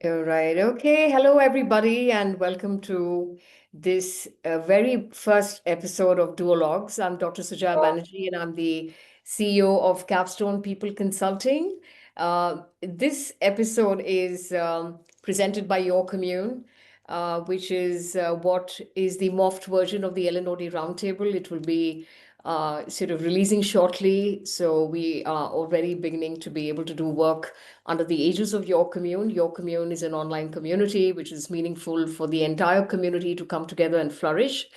All right. Okay. Hello, everybody, and welcome to this very first episode of Duologues. I'm Dr. Sujaya Banerjee, and I'm the CEO of Capstone People Consulting. This episode is presented by Your Commune, which is what is the morphed version of the LNOD Roundtable. It will be sort of releasing shortly. So we are already beginning to be able to do work under the aegis of Your Commune. Your Commune is an online community which is meaningful for the entire community to come together and flourish.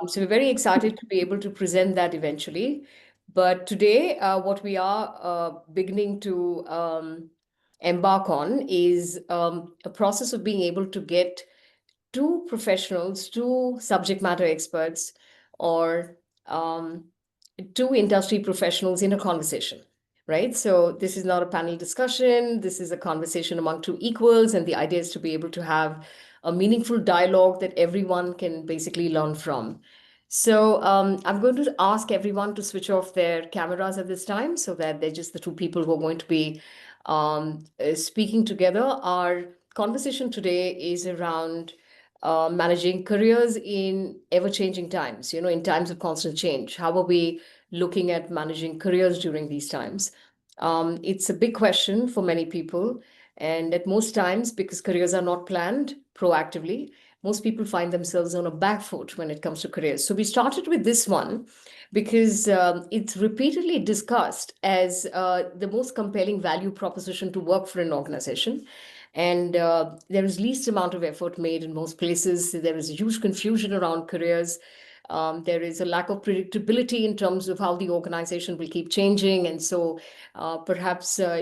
So we're very excited to be able to present that eventually. But today, what we are beginning to embark on is a process of being able to get two professionals, two subject matter experts, or um, two industry professionals in a conversation, right? So this is not a panel discussion. This is a conversation among two equals. And the idea is to be able to have a meaningful dialogue that everyone can basically learn from. So I'm going to ask everyone to switch off their cameras at this time so that they're just the two people who are going to be speaking together. Our conversation today is around managing careers in ever-changing times, in times of constant change. How are we looking at managing careers during these times? It's a big question for many people. And at most times, because careers are not planned proactively, most people find themselves on a back foot when it comes to careers. So we started with this one because it's repeatedly discussed as the most compelling value proposition to work for an organization. And there is least amount of effort made in most places. There is a huge confusion around careers. There is a lack of predictability in terms of how the organization will keep changing. And so perhaps, there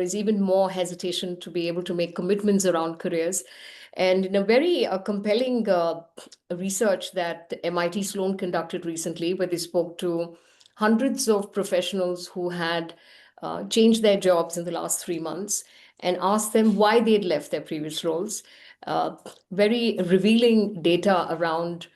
is even more hesitation to be able to make commitments around careers. And in a very compelling research that MIT Sloan conducted recently, where they spoke to hundreds of professionals who had changed their jobs in the last 3 months and asked them why they had left their previous roles. Very revealing data around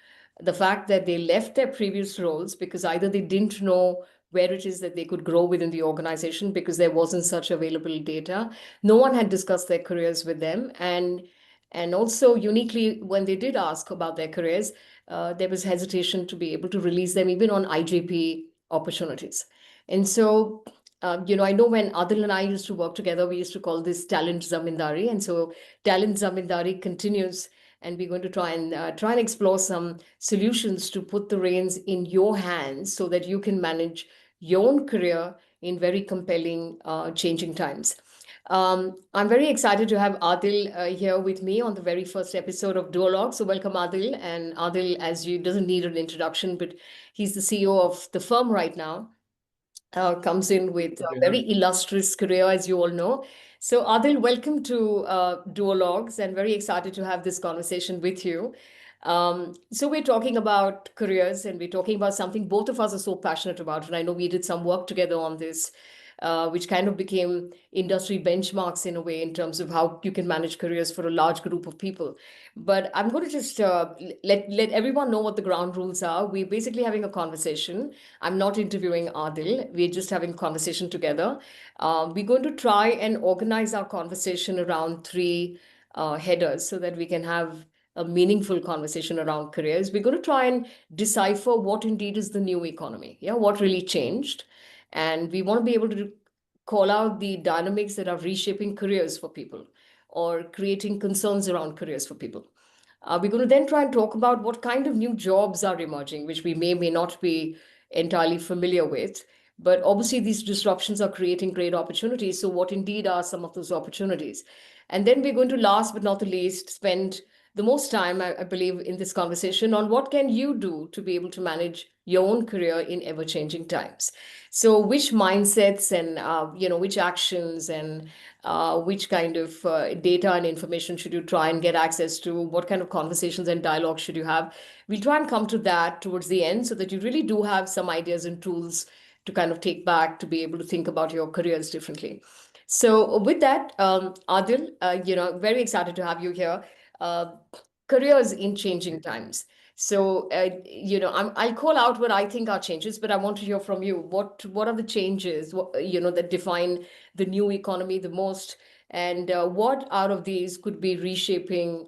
the fact that they left their previous roles because either they didn't know where it is that they could grow within the organization because there wasn't such available data. No one had discussed their careers with them. And also uniquely, when they did ask about their careers, there was hesitation to be able to release them even on IJP opportunities. And so I know when Adil and I used to work together, we used to call this talent zamindari. And so talent zamindari continues, and we're going to try and explore some solutions to put the reins in your hands so that you can manage your own career in very compelling, changing times. I'm very excited to have Adil here with me on the very first episode of Duologue. So welcome, Adil. And Adil, as you doesn't need an introduction, but he's the CEO of the firm right now, comes in with a very illustrious career, as you all know. So, Adil, welcome to Duologues, and very excited to have this conversation with you. So, we're talking about careers, and we're talking about something both of us are so passionate about. And I know we did some work together on this, which kind of became industry benchmarks in a way in terms of how you can manage careers for a large group of people. But I'm going to just let everyone know what the ground rules are. We're basically having a conversation. I'm not interviewing Adil. We're just having a conversation together. We're going to try and organize our conversation around three headers so that we can have a meaningful conversation around careers. We're going to try and decipher what indeed is the new economy. Yeah, what really changed. And we want to be able to call out the dynamics that are reshaping careers for people or creating concerns around careers for people. We're going to then try and talk about what kind of new jobs are emerging, which we may not be entirely familiar with. But obviously, these disruptions are creating great opportunities. So, what indeed are some of those opportunities? And then we're going to, last but not the least, spend the most time, I believe, in this conversation on what can you do to be able to manage your own career in ever-changing times. So, which mindsets and which actions and which kind of data and information should you try and get access to? What kind of conversations and dialogue should you have? We'll try and come to that towards the end so that you really do have some ideas and tools to kind of take back to be able to think about your careers differently. So with that, Adil, very excited to have you here. Uh, Careers in changing times. So, I'll call out what I think are changes, but I want to hear from you. What are the changes, that define the new economy the most? And what out of these could be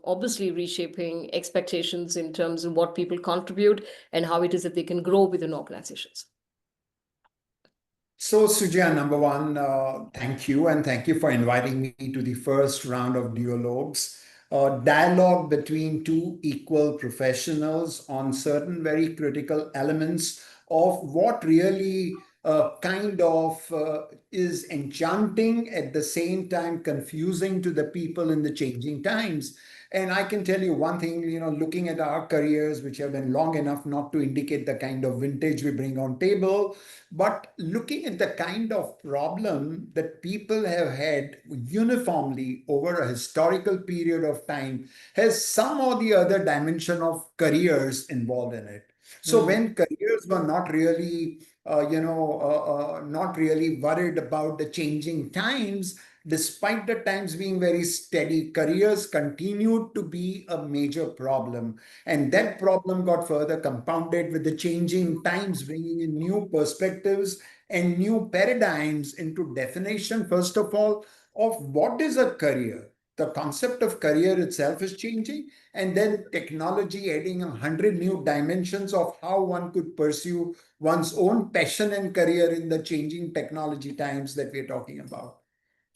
obviously reshaping expectations in terms of what people contribute and how it is that they can grow within organizations. So, Sujaya, number one, thank you. And thank you for inviting me to the first round of Duologues, dialogue between two equal professionals on certain very critical elements of what really is enchanting, at the same time confusing to the people in the changing times. And I can tell you one thing, looking at our careers, which have been long enough not to indicate the kind of vintage we bring on table, but looking at the kind of problem that people have had uniformly over a historical period of time has some or the other dimension of careers involved in it. So when careers were not really worried about the changing times, despite the times being very steady, careers continued to be a major problem. And that problem got further compounded with the changing times, bringing in new perspectives and new paradigms into definition, first of all, of what is a career. The concept of career itself is changing, and then technology adding 100 new dimensions of how one could pursue one's own passion and career in the changing technology times that we're talking about.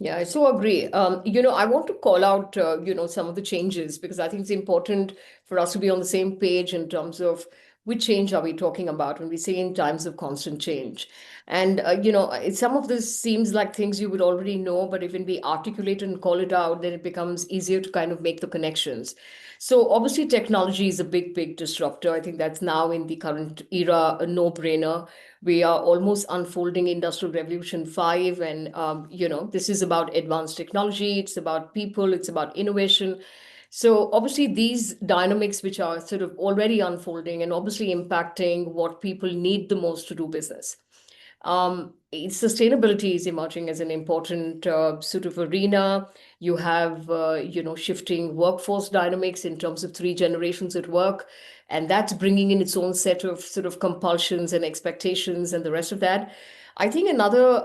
Yeah, I so agree. I want to call out, some of the changes because I think it's important for us to be on the same page in terms of which change are we talking about when we say in times of constant change. And, some of this seems like things you would already know, but if we articulate and call it out, then it becomes easier to kind of make the connections. So obviously technology is a big, big disruptor. I think that's now in the current era, a no-brainer. We are almost unfolding Industrial Revolution 5, and this is about advanced technology. It's about people. It's about innovation. So obviously these dynamics, which are sort of already unfolding and obviously impacting what people need the most to do business. Sustainability is emerging as an important sort of arena. You have, shifting workforce dynamics in terms of three generations at work, and that's bringing in its own set of sort of compulsions and expectations and the rest of that. I think another,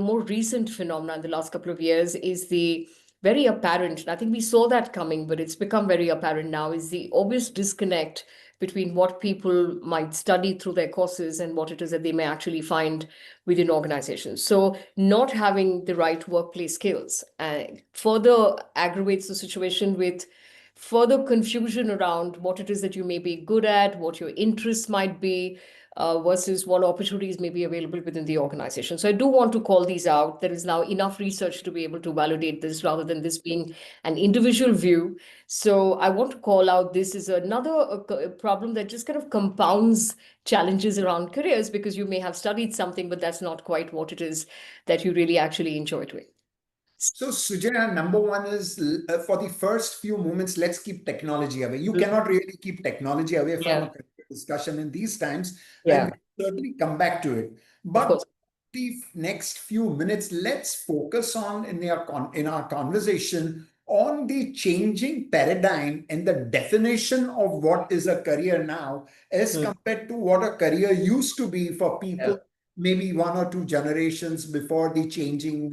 more recent phenomenon in the last couple of years is the very apparent, and I think we saw that coming, but it's become very apparent now, is the obvious disconnect between what people might study through their courses and what it is that they may actually find within organizations. So not having the right workplace skills further aggravates the situation with further confusion around what it is that you may be good at, what your interests might be, versus what opportunities may be available within the organization. So I do want to call these out. There is now enough research to be able to validate this rather than this being an individual view. So I want to call out this is another problem that just kind of compounds challenges around careers because you may have studied something, but that's not quite what it is that you really actually enjoy doing. So, Sujaya, number one is for the first few moments, let's keep technology away. You cannot really keep technology away from a discussion in these times, and we'll certainly come back to it. But the next few minutes, let's focus on in our conversation on the changing paradigm and the definition of what is a career now as compared to what a career used to be for people maybe one or two generations before the changing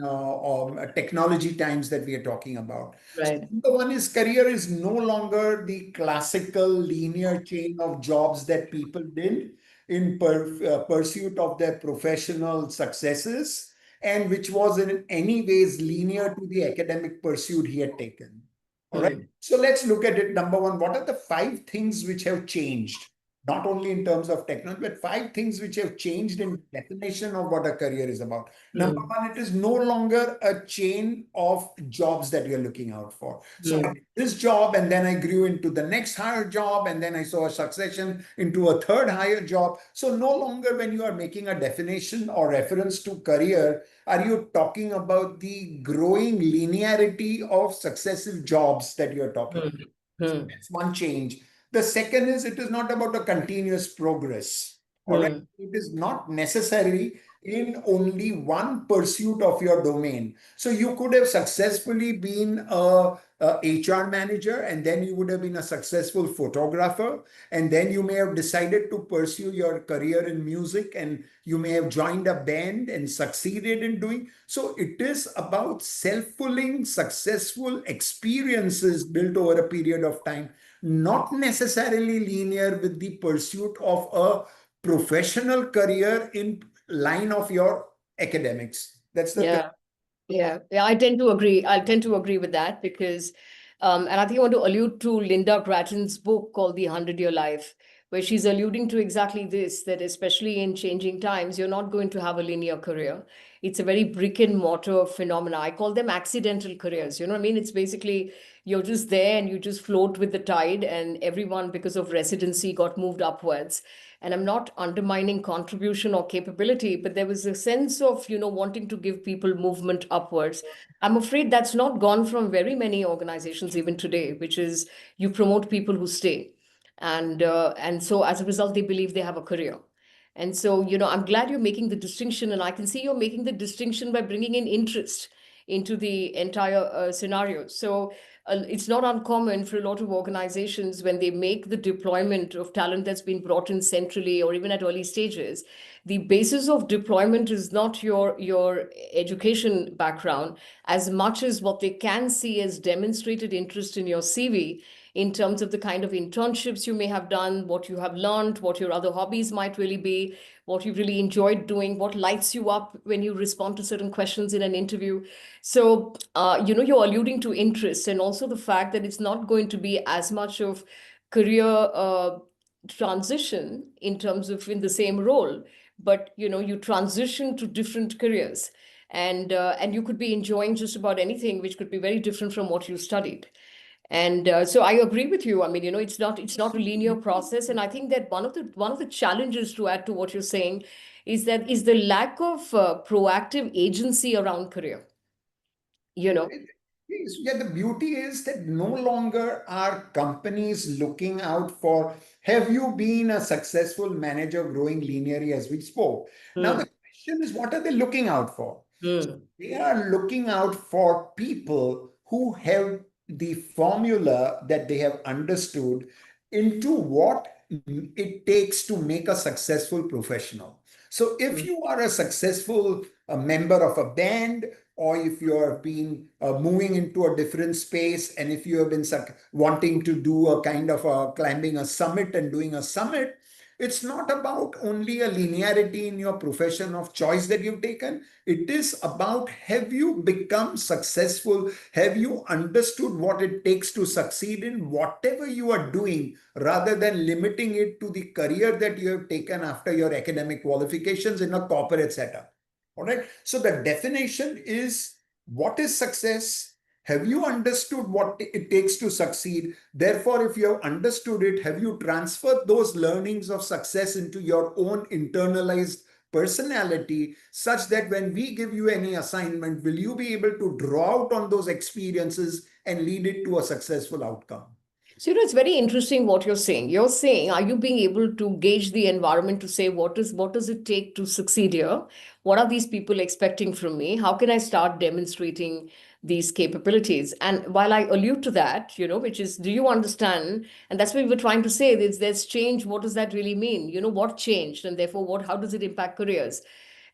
technology times that we are talking about. Right. So number one is career is no longer the classical linear chain of jobs that people did in pursuit of their professional successes, and which was in any ways linear to the academic pursuit he had taken. All right. So let's look at it. Number one, what are the 5 things which have changed? Not only in terms of technology, but 5 things which have changed in definition of what a career is about. Number one, it is no longer a chain of jobs that you're looking out for. So this job, and then I grew into the next higher job, and then I saw a succession into a third higher job. So no longer when you are making a definition or reference to career, are you talking about the growing linearity of successive jobs that you're talking about. So that's one change. The second is it is not about a continuous progress. All right. It is not necessary in only one pursuit of your domain. So you could have successfully been a HR manager, and then you would have been a successful photographer, and then you may have decided to pursue your career in music, and you may have joined a band and succeeded in doing. So it is about self-fulfilling, successful experiences built over a period of time, not necessarily linear with the pursuit of a professional career in line of your academics. That's the thing. Yeah. Yeah, I tend to agree. I tend to agree with that because, and I think I want to allude to Linda Grattan's book called The 100-Year Life, where she's alluding to exactly this, that especially in changing times, you're not going to have a linear career. It's a very brick and mortar phenomena. I call them accidental careers. You know what I mean? It's basically you're just there and you just float with the tide, and everyone, because of residency, got moved upwards. And I'm not undermining contribution or capability, but there was a sense of, wanting to give people movement upwards. I'm afraid that's not gone from very many organizations even today, which is you promote people who stay. And so as a result, they believe they have a career. And so, I'm glad you're making the distinction, and I can see you're making the distinction by bringing in interest into the entire scenario. So it's not uncommon for a lot of organizations when they make the deployment of talent that's been brought in centrally or even at early stages. The basis of deployment is not your education background as much as what they can see as demonstrated interest in your CV in terms of the kind of internships you may have done, what you have learned, what your other hobbies might really be, what you really enjoyed doing, what lights you up when you respond to certain questions in an interview. So, you're alluding to interest and also the fact that it's not going to be as much of career transition in terms of in the same role, but you transition to different careers, and you could be enjoying just about anything, which could be very different from what you studied. And so I agree with you. I mean, it's not a linear process, and I think that one of the challenges, to add to what you're saying, is the lack of proactive agency around career. You know. Yeah, the beauty is that no longer are companies looking out for, have you been a successful manager growing linearly as we spoke? Now, the Mm, question is, what are they looking out for? mm, They are looking out for people who have the formula that they have understood into what it takes to make a successful professional. So if mm. you are a successful member of a band, or if you have been moving into a different space, and if you have been wanting to do a kind of climbing a summit and doing a summit, it's not about only a linearity in your profession of choice that you've taken. It is about, have you become successful? Have you understood what it takes to succeed in whatever you are doing, rather than limiting it to the career that you have taken after your academic qualifications in a corporate setup? All right. So the definition is, what is success? Have you understood what it takes to succeed? Therefore, if you have understood it, have you transferred those learnings of success into your own internalized personality, such that when we give you any assignment, will you be able to draw out on those experiences and lead it to a successful outcome? So, it's very interesting what you're saying. You're saying, are you being able to gauge the environment to say what does it take to succeed here? What are these people expecting from me? How can I start demonstrating these capabilities? And while I allude to that, which is, do you understand? And that's what we were trying to say. There's change. What does that really mean? What changed, and therefore, how does it impact careers?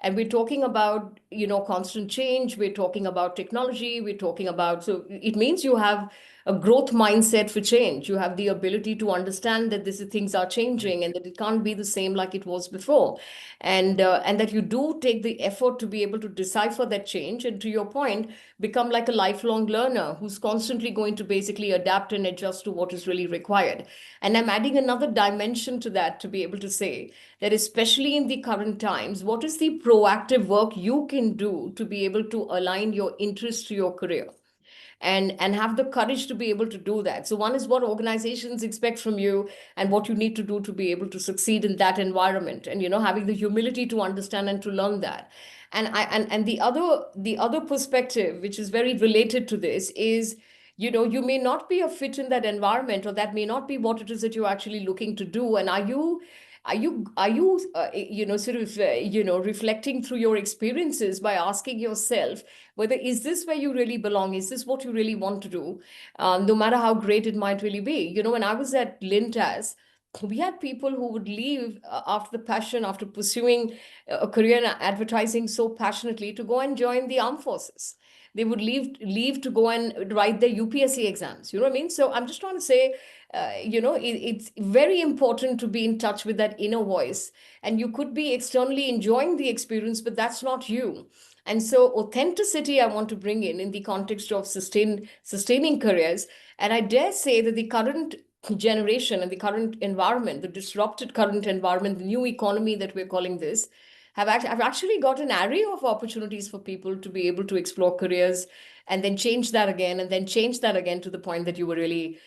And we're talking about, constant change. We're talking about technology. We're talking about, so it means you have a growth mindset for change. You have the ability to understand that things are changing and that it can't be the same like it was before. And that you do take the effort to be able to decipher that change. And to your point, become like a lifelong learner who's constantly going to basically adapt and adjust to what is really required. And I'm adding another dimension to that to be able to say that, especially in the current times, what is the proactive work you can do to be able to align your interest to your career? And have the courage to be able to do that. So one is what organizations expect from you and what you need to do to be able to succeed in that environment, and having the humility to understand and to learn that. And the other perspective, which is very related to this, is you may not be a fit in that environment, or that may not be what it is that you're actually looking to do. And sort of reflecting through your experiences by asking yourself whether is this where you really belong? Is this what you really want to do? No matter how great it might really be. When I was at Lintas, we had people who would leave after the passion, after pursuing a career in advertising so passionately, to go and join the armed forces. They would leave to go and write their UPSC exams. You know what I mean? So I'm just trying to say, it's very important to be in touch with that inner voice. And you could be externally enjoying the experience, but that's not you. And so authenticity I want to bring in the context of sustaining careers. And I dare say that the current generation and the current environment, the disrupted current environment, the new economy that we're calling this, have actually got an array of opportunities for people to be able to explore careers and then change that again and then change that again to the point that you were really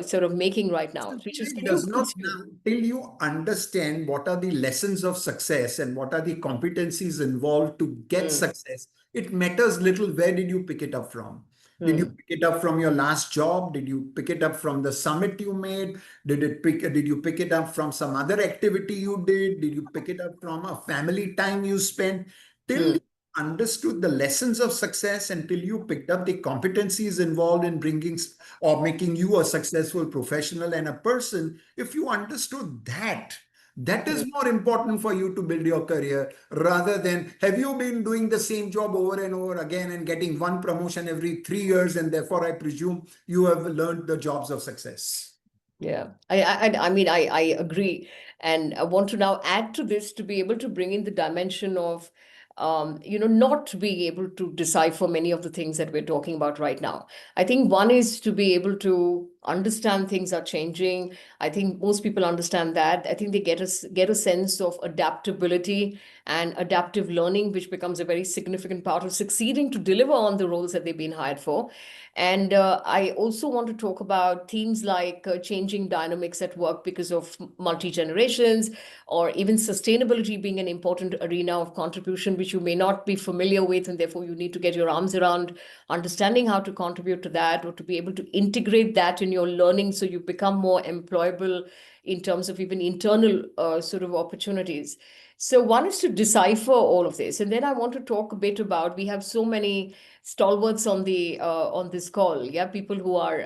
sort of making right now, which is, It can you does not pursue? now till you understand what are the lessons of success and what are the competencies involved to get Mm, success. It matters little where did you pick it up from? Did you mm, pick it up from your last job? Did you pick it up from the summit you made? Did you pick it up from some other activity you did? Did you pick it up from a family time you spent? Till mm, you understood the lessons of success, until you picked up the competencies involved in bringing or making you a successful professional and a person, if you understood that, that mm. is more important for you to build your career rather than have you been doing the same job over and over again and getting one promotion every 3 years, and therefore I presume you have learned the jobs of success. Yeah, I mean, I agree, and I want to now add to this to be able to bring in the dimension of, not being able to decipher many of the things that we're talking about right now. I think one is to be able to understand things are changing. I think most people understand that. I think they get a sense of adaptability and adaptive learning, which becomes a very significant part of succeeding to deliver on the roles that they've been hired for. And I also want to talk about themes like changing dynamics at work because of multi generations, or even sustainability being an important arena of contribution, which you may not be familiar with. And therefore, you need to get your arms around understanding how to contribute to that, or to be able to integrate that in your learning so you become more employable in terms of even internal sort of opportunities. So, one is to decipher all of this. And then I want to talk a bit about, we have so many stalwarts on this call. Yeah, people who are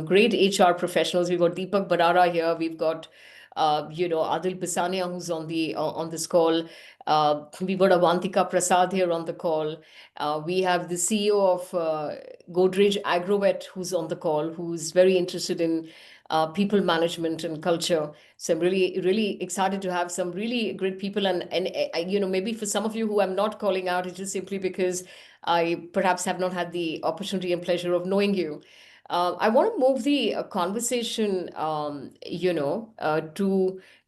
great HR professionals. We've got Deepak Barara here. We've got Adil Bisania, who's on this call. We've got Avantika Prasad here on the call. We have the CEO of Godrej Agrovet, who's on the call, who's very interested in people management and culture. So I'm really, really excited to have some really great people. And maybe for some of you who I'm not calling out, it's just simply because I perhaps have not had the opportunity and pleasure of knowing you. I want to move the conversation,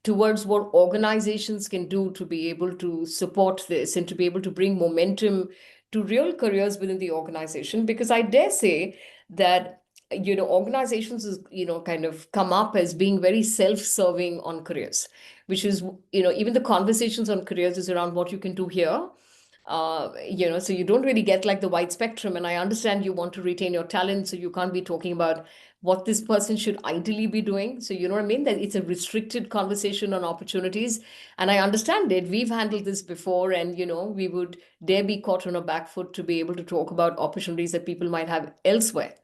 towards what organizations can do to be able to support this and to be able to bring momentum to real careers within the organization. Because I dare say that organizations is kind of come up as being very self-serving on careers, which is even the conversations on careers is around what you can do here. So you don't really get like the wide spectrum. And I understand you want to retain your talent, so you can't be talking about what this person should ideally be doing. So you know what I mean, that it's a restricted conversation on opportunities. And I understand it. We've handled this before, and we would dare be caught on a back foot to be able to talk about opportunities that people might have elsewhere.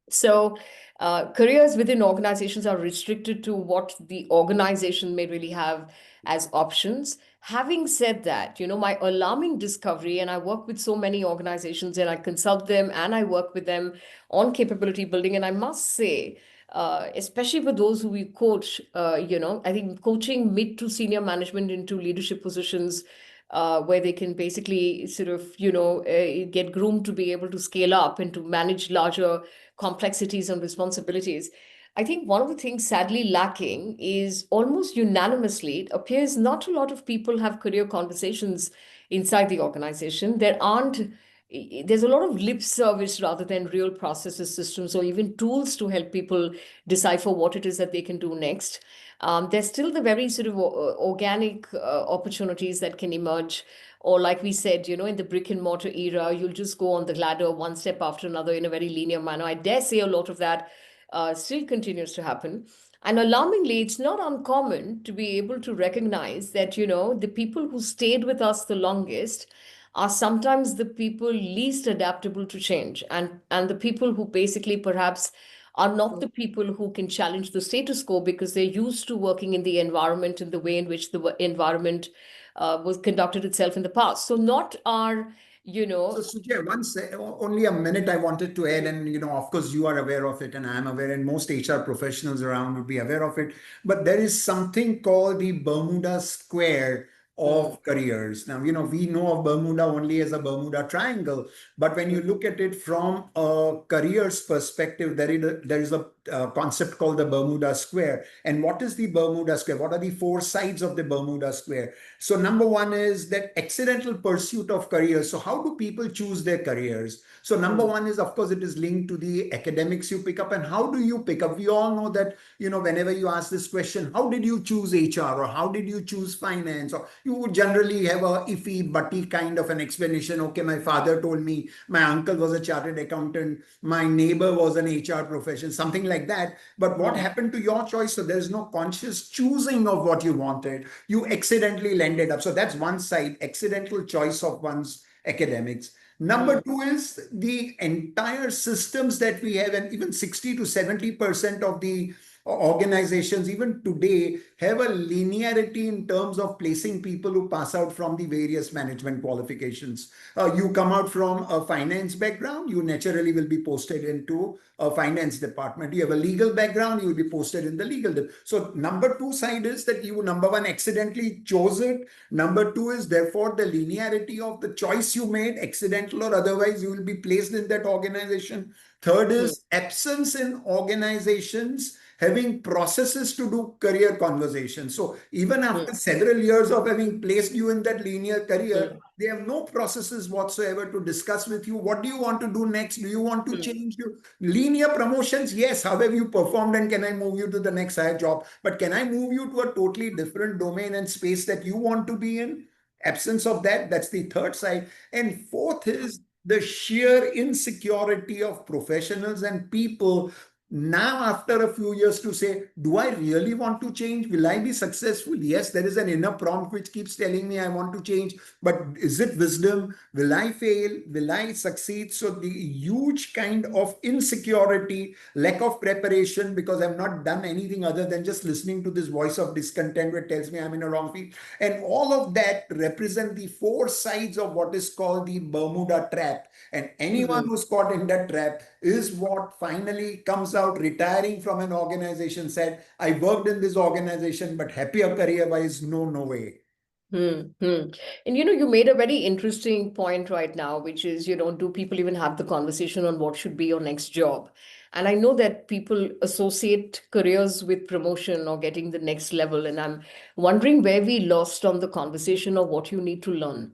So, careers within organizations are restricted to what the organization may really have as options. Having said that, my alarming discovery, and I work with so many organizations and I consult them and I work with them on capability building. And I must say, especially for those who we coach, I think coaching mid to senior management into leadership positions, where they can basically sort of, get groomed to be able to scale up and to manage larger complexities and responsibilities. I think one of the things sadly lacking is, almost unanimously, it appears not a lot of people have career conversations inside the organization. There's a lot of lip service rather than real processes, systems, or even tools to help people decipher what it is that they can do next. There's still the very sort of organic opportunities that can emerge, or like we said, in the brick and mortar era, you'll just go on the ladder one step after another in a very linear manner. I dare say a lot of that still continues to happen. And alarmingly, it's not uncommon to be able to recognize that, the people who stayed with us the longest are sometimes the people least adaptable to change, and the people who basically perhaps are not the people who can challenge the status quo because they're used to working in the environment in the way in which the environment was conducted itself in the past. So not our, you So, know, Sujay, only a minute I wanted to add, and of course, you are aware of it, and I'm aware, and most HR professionals around would be aware of it. But there is something called the Bermuda Square mm, of careers. Now, we know of Bermuda only as a Bermuda Triangle, but when you mm, look at it from a careers perspective, there is a concept called the Bermuda Square. And what is the Bermuda Square? What are the four sides of the Bermuda Square? So number one is that accidental pursuit of careers. So how do people choose their careers? So number mm, one is, of course, it is linked to the academics you pick up. And how do you pick up? We all know that, whenever you ask this question, how did you choose HR or how did you choose finance? Or you would generally have a iffy, butty kind of an explanation. Okay, my father told me, my uncle was a chartered accountant, my neighbor was an HR profession, something like that. But what mm, happened to your choice? So there's no conscious choosing of what you wanted. You accidentally landed up. So that's one side, accidental choice of one's academics. Number mm, two is the entire systems that we have, and even 60 to 70% of the organizations, even today, have a linearity in terms of placing people who pass out from the various management qualifications. You come out from a finance background, you naturally will be posted into a finance department. You have a legal background, you will be posted in the So number two side is that you, number one, accidentally chose it. Number two is therefore the linearity of the choice you made, accidental or otherwise, you will be placed in that organization. Third mm, is absence in organizations having processes to do career conversations. So even after mm, several years of having placed you in that linear career, mm, they have no processes whatsoever to discuss with you. What do you want to do next? Do you want to mm, change your linear promotions? Yes. How have you performed and can I move you to the next higher job? But can I move you to a totally different domain and space that you want to be in? Absence of that, that's the third side. And fourth is the sheer insecurity of professionals and people now after a few years to say, do I really want to change? Will I be successful? Yes, there is an inner prompt which keeps telling me I want to change, but is it wisdom? Will I fail? Will I succeed? So the huge kind of insecurity, lack of preparation, because I've not done anything other than just listening to this voice of discontent which tells me I'm in a wrong field. And all of that represent the four sides of what is called the Bermuda trap. And anyone mm. who's caught in that trap is what finally comes out retiring from an organization, said, I worked in this organization, but happier career wise, no, no way. Hmm. Hmm. And you made a very interesting point right now, which is, do people even have the conversation on what should be your next job? And I know that people associate careers with promotion or getting the next level. And I'm wondering where we lost on the conversation of what you need to learn.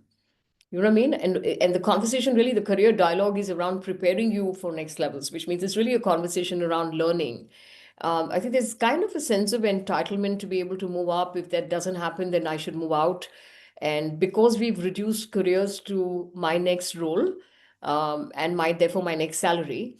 You know what I mean? And the conversation really, the career dialogue is around preparing you for next levels, which means it's really a conversation around learning. I think there's kind of a sense of entitlement to be able to move up. If that doesn't happen, then I should move out. And because we've reduced careers to my next role, and my therefore my next salary,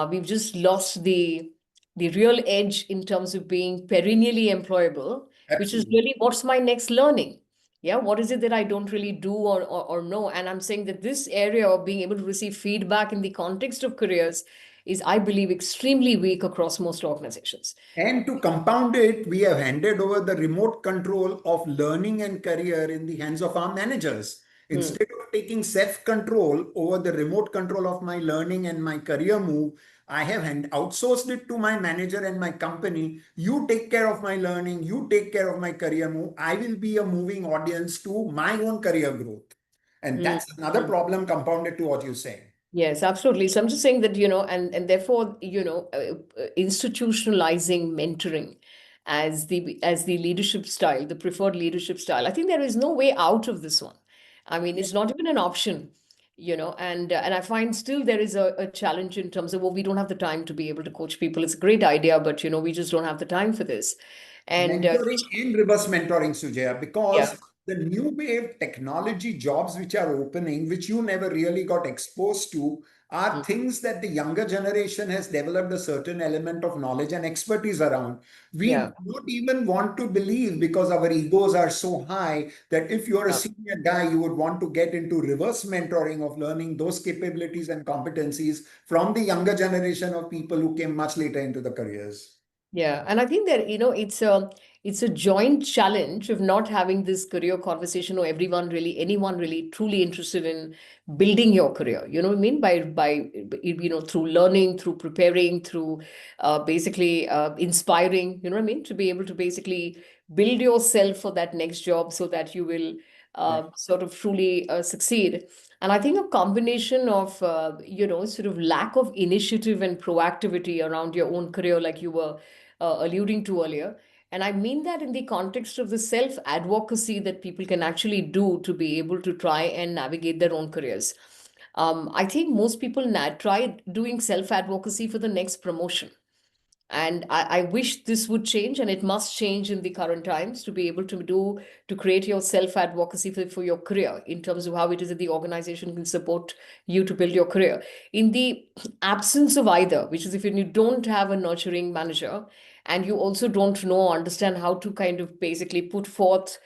we've just lost the real edge in terms of being perennially employable, which is Absolutely. really what's my next learning. Yeah, what is it that I don't really do or know? And I'm saying that this area of being able to receive feedback in the context of careers is, I believe, extremely weak across most organizations. And to compound it, we have handed over the remote control of learning and career in the hands of our managers. Hmm. Instead of taking self control over the remote control of my learning and my career move, I have outsourced it to my manager and my company. You take care of my learning, you take care of my career move. I will be a moving audience to my own career growth. And Hmm. that's another Hmm. problem compounded to what you say. Yes, absolutely. So I'm just saying that, and therefore, institutionalizing mentoring as the leadership style, the preferred leadership style. I think there is no way out of this one. I mean, it's not even an option, and I find still there is a challenge in terms of, well, we don't have the time to be able to coach people. It's a great idea, but we just don't have the time for this. And Mentoring and reverse mentoring, Sujaya, yeah. because the new wave technology jobs which are opening, which you never really got exposed to, are Mm. things that the younger generation has developed a certain element of knowledge and expertise around. We Yeah. do not even want to believe because our egos are so high that if you're a Yeah. senior guy, you would want to get into reverse mentoring of learning those capabilities and competencies from the younger generation of people who came much later into the careers. Yeah, and I think that it's a joint challenge of not having this career conversation or anyone really truly interested in building your career. You know what I mean? Through learning, through preparing, through basically inspiring. You know what I mean? To be able to basically build yourself for that next job so that you will Right. sort of truly succeed. And I think a combination of sort of lack of initiative and proactivity around your own career, like you were alluding to earlier. And I mean that in the context of the self advocacy that people can actually do to be able to try and navigate their own careers. I think most people try doing self advocacy for the next promotion. And I wish this would change, and it must change in the current times to be able to create your self advocacy for your career in terms of how it is that the organization can support you to build your career. In the absence of either, which is if you don't have a nurturing manager and you also don't know or understand how to kind of basically put forth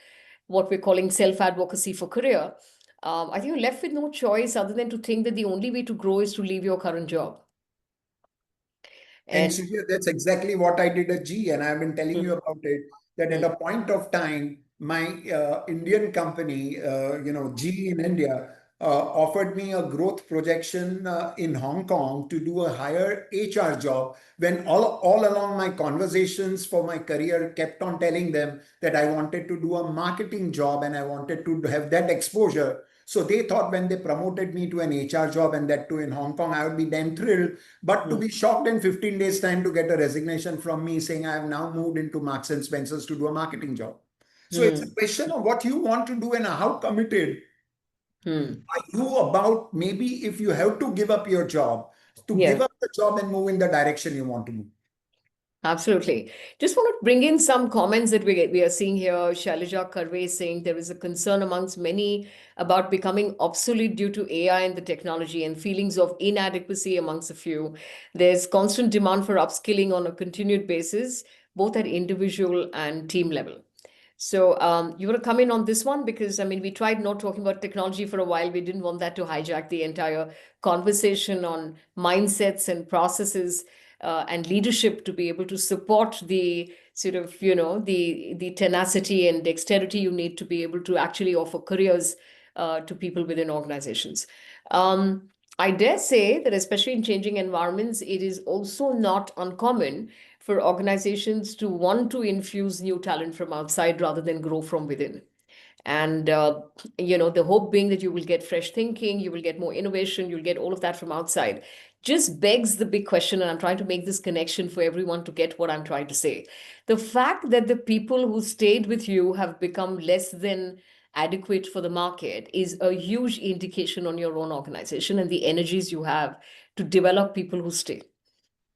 what we're calling self advocacy for career, I think you're left with no choice other than to think that the only way to grow is to leave your current job. And And Sujaya, that's exactly what I did at G. And I've been telling mm, you about it, that at mm, a point of time, my Indian company, G in India, offered me a growth projection in Hong Kong to do a higher HR job when all along my conversations for my career kept on telling them that I wanted to do a marketing job and I wanted to have that exposure. So they thought when they promoted me to an HR job and that too in Hong Kong, I would be damn thrilled. But to mm, be shocked in 15 days' time to get a resignation from me saying I have now moved into Marks and Spencer's to do a marketing job. So it's a mm, question of what you want to do and how committed mm. are you about maybe if you have to give up your job, to give Yeah. up the job and move in the direction you want to move. Absolutely. Just want to bring in some comments that we are seeing here. Shailaja Karve is saying there is a concern amongst many about becoming obsolete due to AI and the technology and feelings of inadequacy amongst a few. There's constant demand for upskilling on a continued basis, both at individual and team level. So you want to come in on this one? Because I mean, we tried not talking about technology for a while. We didn't want that to hijack the entire conversation on mindsets and processes and leadership to be able to support the sort of the tenacity and dexterity you need to be able to actually offer careers to people within organizations. Um, I dare say that especially in changing environments, it is also not uncommon for organizations to want to infuse new talent from outside rather than grow from within. And the hope being that you will get fresh thinking, you will get more innovation, you'll get all of that from outside. Just begs the big question, and I'm trying to make this connection for everyone to get what I'm trying to say. The fact that the people who stayed with you have become less than adequate for the market is a huge indication on your own organization and the energies you have to develop people who stay.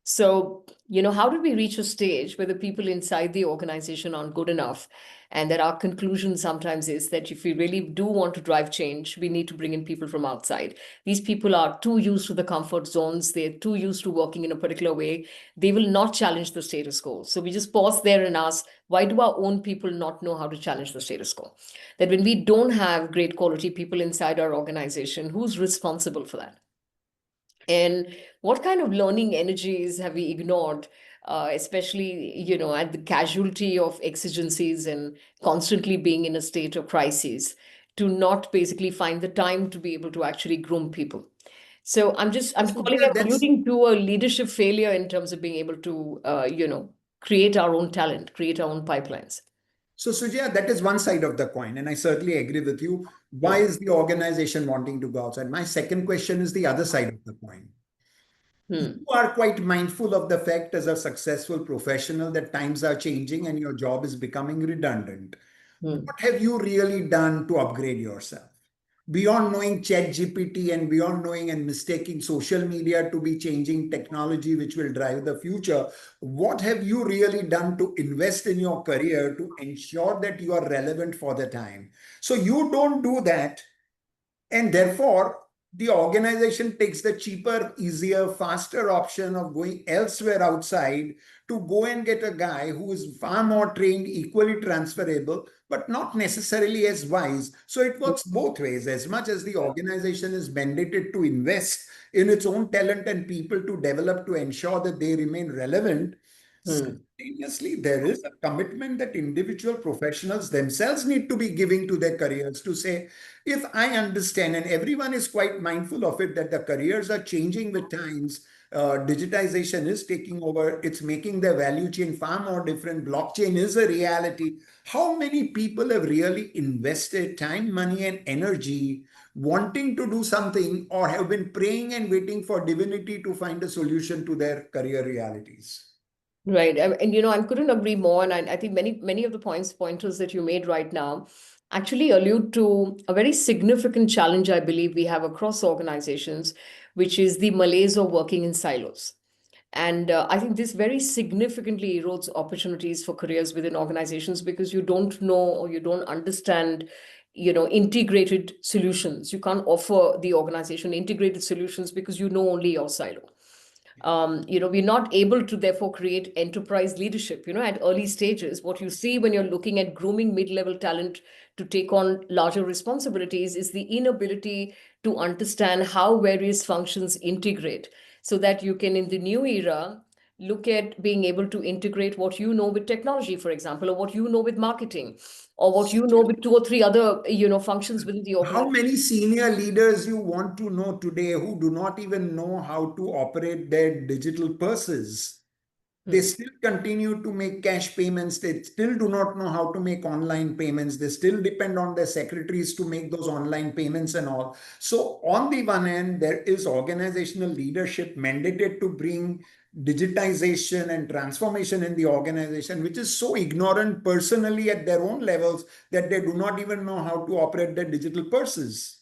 So, how did we reach a stage where the people inside the organization aren't good enough? And that our conclusion sometimes is that if we really do want to drive change, we need to bring in people from outside. These people are too used to the comfort zones. They're too used to working in a particular way. They will not challenge the status quo. So we just pause there and ask, why do our own people not know how to challenge the status quo? That when we don't have great quality people inside our organization, who's responsible for that? And what kind of learning energies have we ignored, especially, at the casualty of exigencies and constantly being in a state of crisis to not basically find the time to be able to actually groom people? So I'm So calling yeah, it that's alluding to a leadership failure in terms of being able to, create our own talent, create our own pipelines. so Sujaya, that is one side of the coin, and I certainly agree with you. Why Hmm. is the organization wanting to go outside? My second question is the other side of the coin. You Hmm. are quite mindful of the fact as a successful professional that times are changing and your job is becoming redundant. Hmm. What have you really done to upgrade yourself? beyond knowing chat GPT and beyond knowing and mistaking social media to be changing technology which will drive the future, what have you really done to invest in your career to ensure that you are relevant for the time? So you don't do that, and therefore, the organization takes the cheaper, easier, faster option of going elsewhere outside to go and get a guy who is far more trained, equally transferable, but not necessarily as wise. So it works both ways. As much as the organization is mandated to invest in its own talent and people to develop to ensure that they remain relevant, Hmm. simultaneously, there is a commitment that individual professionals themselves need to be giving to their careers to say, if I understand, and everyone is quite mindful of it, that the careers are changing with times, digitization is taking over, it's making their value chain far more different, blockchain is a reality. How many people have really invested time, money, and energy wanting to do something or have been praying and waiting for divinity to find a solution to their career realities? Right. And I couldn't agree more. And I think many of the pointers that you made right now actually allude to a very significant challenge I believe we have across organizations, which is the malaise of working in silos. And I think this very significantly erodes opportunities for careers within organizations because you don't know or you don't understand, integrated solutions. You can't offer the organization integrated solutions because you know only your silo. We're not able to therefore create enterprise leadership, at early stages. What you see when you're looking at grooming mid-level talent to take on larger responsibilities is the inability to understand how various functions integrate so that you can, in the new era, look at being able to integrate what you know with technology, for example, or what you know with marketing, or what you know with two or three other, functions within the How organization. many senior leaders you want to know today who do not even know how to operate their digital purses? They Hmm. still continue to make cash payments. They still do not know how to make online payments. They still depend on their secretaries to make those online payments and all. So, on the one hand, there is organizational leadership mandated to bring digitization and transformation in the organization, which is so ignorant personally at their own levels that they do not even know how to operate their digital purses.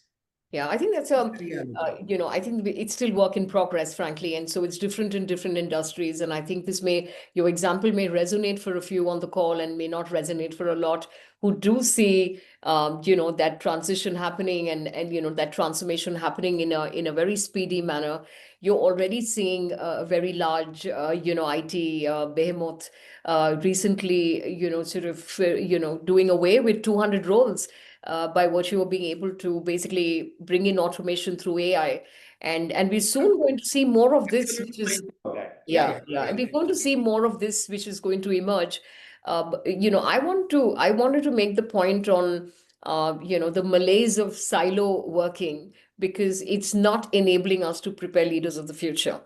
Yeah, I think that's That's the reality. I think it's still work in progress, frankly, and so it's different in different industries. And I think your example may resonate for a few on the call and may not resonate for a lot who do see, that transition happening and that transformation happening in a very speedy manner. You're already seeing a very large, IT behemoth recently, sort of, doing away with 200 roles by virtue of being able to basically bring in automation through AI. And we're soon going to see more of this, which Absolutely is mindful of that. Yeah, yeah, yeah, yeah, yeah. and we're going to see more of this, which is going to emerge. I wanted to make the point on, the malaise of silo working because it's not enabling us to prepare leaders of the future.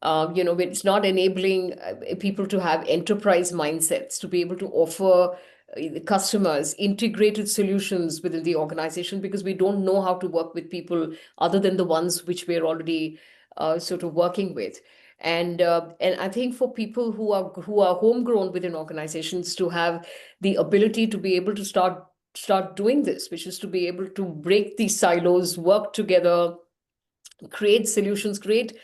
It's not enabling people to have enterprise mindsets to be able to offer the customers integrated solutions within the organization because we don't know how to work with people other than the ones which we're already sort of working with. And I think for people who are homegrown within organizations to have the ability to be able to start doing this, which is to be able to break these silos, work together, create solutions, create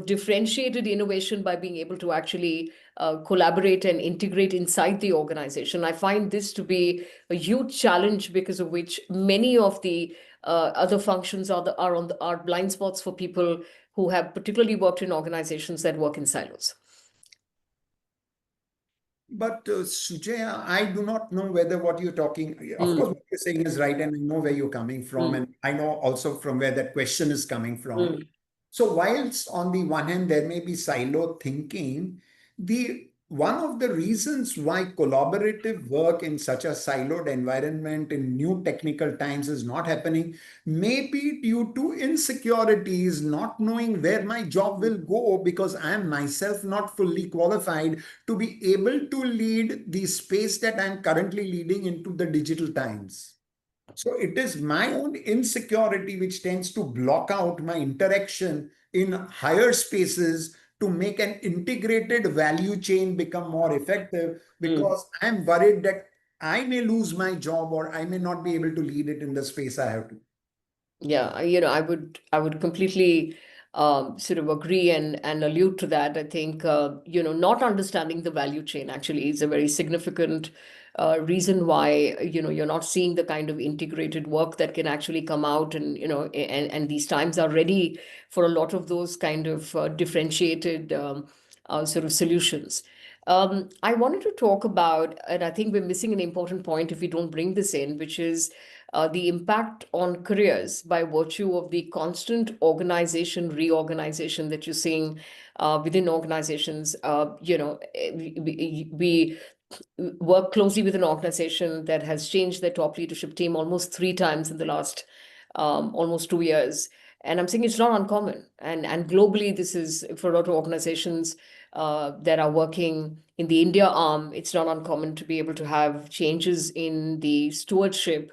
differentiated innovation by being able to actually collaborate and integrate inside the organization. I find this to be a huge challenge because of which many of the other functions are blind spots for people who have particularly worked in organizations that work in silos. But Sujaya, I do not know whether what you're talking, of course, Mm, what you're saying is right, and I know where you're coming from, mm, and I know also from where that question is coming from. mm, So whilst on the one hand there may be silo thinking, the one of the reasons why collaborative work in such a siloed environment in new technical times is not happening may be due to insecurities, not knowing where my job will go because I am myself not fully qualified to be able to lead the space that I'm currently leading into the digital times. So it is my own insecurity which tends to block out my interaction in higher spaces to make an integrated value chain become more effective mm. because I'm worried that I may lose my job or I may not be able to lead it in the space I have to. Yeah, I would completely sort of agree and allude to that. I think not understanding the value chain actually is a very significant reason why you're not seeing the kind of integrated work that can actually come out, and and these times are ready for a lot of those kind of differentiated sort of solutions. I wanted to talk about, and I think we're missing an important point if we don't bring this in, which is the impact on careers by virtue of the constant organization reorganization that you're seeing within organizations. We work closely with an organization that has changed their top leadership team almost 3 times in the last almost 2 years. And I'm saying it's not uncommon. And globally, this is for a lot of organizations that are working in the India arm, it's not uncommon to be able to have changes in the stewardship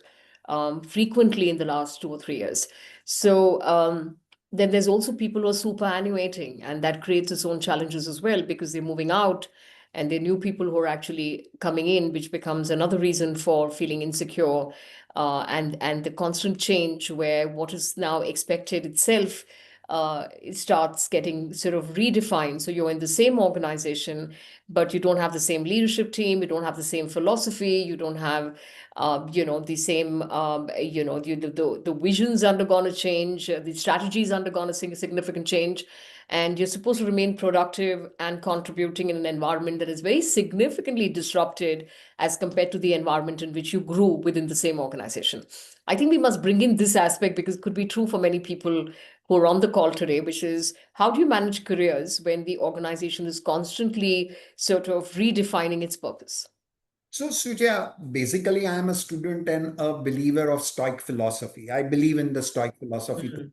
frequently in the last 2 or 3 years. So then there's also people who are superannuating, and that creates its own challenges as well because they're moving out and there are new people who are actually coming in, which becomes another reason for feeling insecure. And the constant change where what is now expected itself it starts getting sort of redefined. So you're in the same organization, but you don't have the same leadership team, you don't have the same philosophy, you don't have the same, the vision's undergone a change, the strategy's undergone a significant change, and you're supposed to remain productive and contributing in an environment that is very significantly disrupted as compared to the environment in which you grew within the same organization. I think we must bring in this aspect because it could be true for many people who are on the call today, which is how do you manage careers when the organization is constantly sort of redefining its purpose? So, Sujaya, basically, I am a student and a believer of Stoic philosophy. I believe in the Stoic philosophy. Mhm.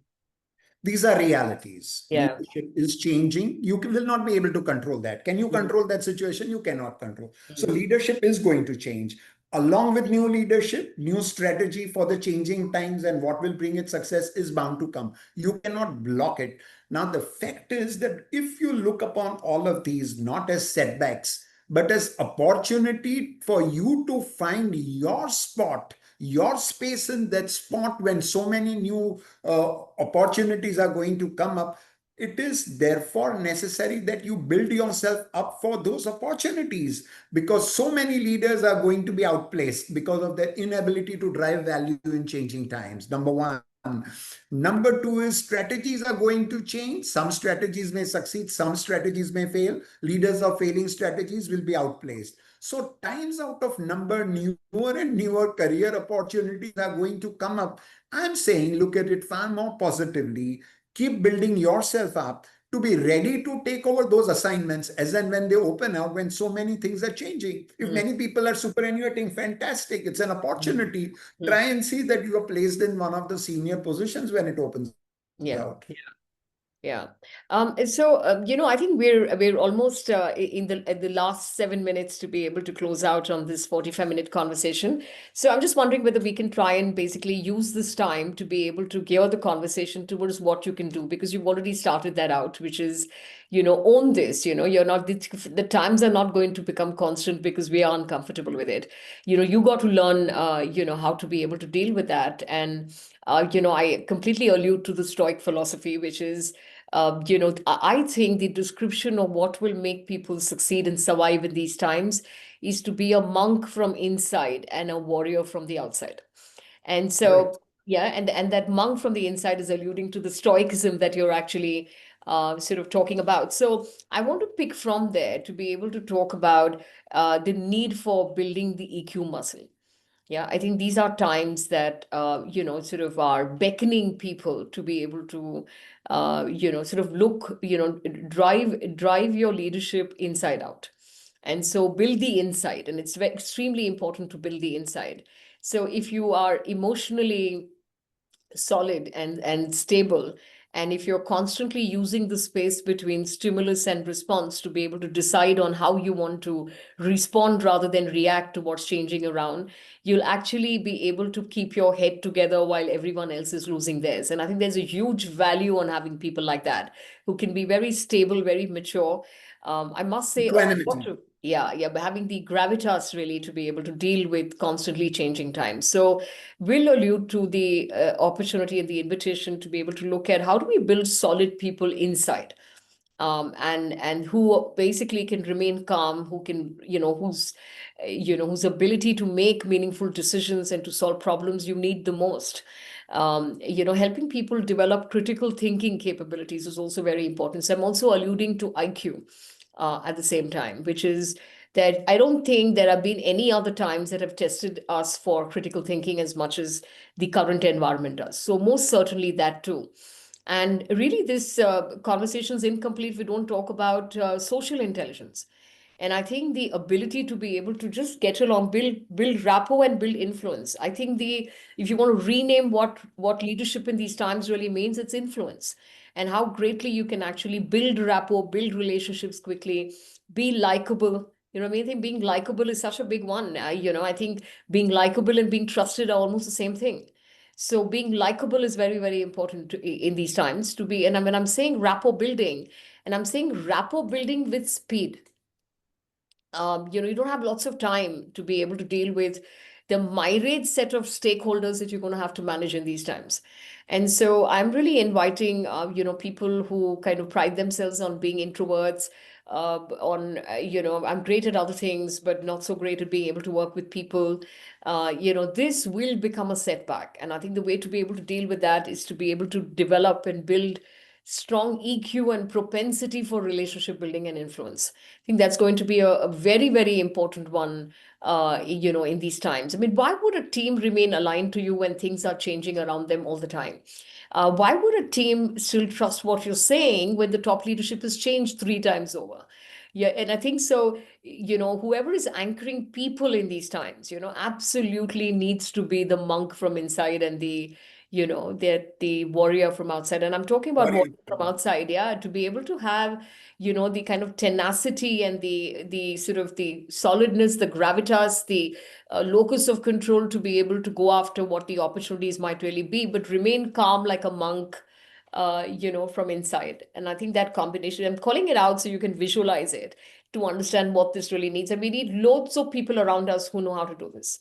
These are realities. Yeah. Leadership is changing. You will not be able to control that. Can you Mhm. control that situation? You cannot control. So, Mhm. leadership is going to change. Along with new leadership, new strategy for the changing times and what will bring it success is bound to come. You cannot block it. Now, the fact is that if you look upon all of these not as setbacks, but as opportunity for you to find your spot, your space in that spot when so many new opportunities are going to come up, it is therefore necessary that you build yourself up for those opportunities because so many leaders are going to be outplaced because of their inability to drive value in changing times. Number one. Number two is strategies are going to change. Some strategies may succeed, some strategies may fail. Leaders of failing strategies will be outplaced. So, times out of number, newer and newer career opportunities are going to come up. I'm saying look at it far more positively. Keep building yourself up to be ready to take over those assignments as and when they open out, when so many things are changing. If Mhm. many people are superannuating, fantastic. It's an Mhm. opportunity. Mhm. Try and see that you are placed in one of the senior positions when it opens Yeah. out. Yeah. I think we're almost in the last 7 minutes to be able to close out on this 45-minute conversation. So I'm just wondering whether we can try and basically use this time to be able to gear the conversation towards what you can do, because you've already started that out, which is, own this. You're not the times are not going to become constant because we are uncomfortable with it. You got to learn, how to be able to deal with that. And I completely allude to the Stoic philosophy, which is I think the description of what will make people succeed and survive in these times is to be a monk from inside and a warrior from the outside. And Correct. so, yeah, and that monk from the inside is alluding to the stoicism that you're actually sort of talking about. So I want to pick from there to be able to talk about the need for building the EQ muscle. Yeah, I think these are times that, sort of are beckoning people to be able to, sort of look, drive your leadership inside out. And so build the inside. And it's extremely important to build the inside. So if you are emotionally solid and stable, and if you're constantly using the space between stimulus and response to be able to decide on how you want to respond rather than react to what's changing around, you'll actually be able to keep your head together while everyone else is losing theirs. And I think there's a huge value on having people like that who can be very stable, very mature. I must say, Equanimity. yeah, but having the gravitas really to be able to deal with constantly changing times. So we'll allude to the opportunity and the invitation to be able to look at how do we build solid people inside, and who basically can remain calm, who can, whose ability to make meaningful decisions and to solve problems you need the most. Helping people develop critical thinking capabilities is also very important. So I'm also alluding to IQ at the same time, which is that I don't think there have been any other times that have tested us for critical thinking as much as the current environment does. So most certainly that too. And really, this conversation is incomplete. We don't talk about social intelligence. And I think the ability to be able to just get along, build rapport and build influence. I think the if you want to rename what leadership in these times really means, it's influence. And how greatly you can actually build rapport, build relationships quickly, be likable. You know what I mean? I think being likable is such a big one. I think being likable and being trusted are almost the same thing. So being likable is very, very important in these times to be. And when I'm saying rapport building, and I'm saying rapport building with speed, you don't have lots of time to be able to deal with the myriad set of stakeholders that you're going to have to manage in these times. And so I'm really inviting, people who kind of pride themselves on being introverts, I'm great at other things, but not so great at being able to work with people. This will become a setback. And I think the way to be able to deal with that is to be able to develop and build strong EQ and propensity for relationship building and influence. I think that's going to be a very, very important one, in these times. I mean, why would a team remain aligned to you when things are changing around them all the time? Why would a team still trust what you're saying when the top leadership has changed three times over? Yeah, and I think so, whoever is anchoring people in these times, absolutely needs to be the monk from inside and the warrior from outside. And I'm talking about Warrior. warrior from outside, yeah, to be able to have, the kind of tenacity and the sort of the solidness, the gravitas, the locus of control to be able to go after what the opportunities might really be, but remain calm like a monk, from inside. And I think that combination, I'm calling it out so you can visualize it to understand what this really needs. And we need loads of people around us who know how to do this.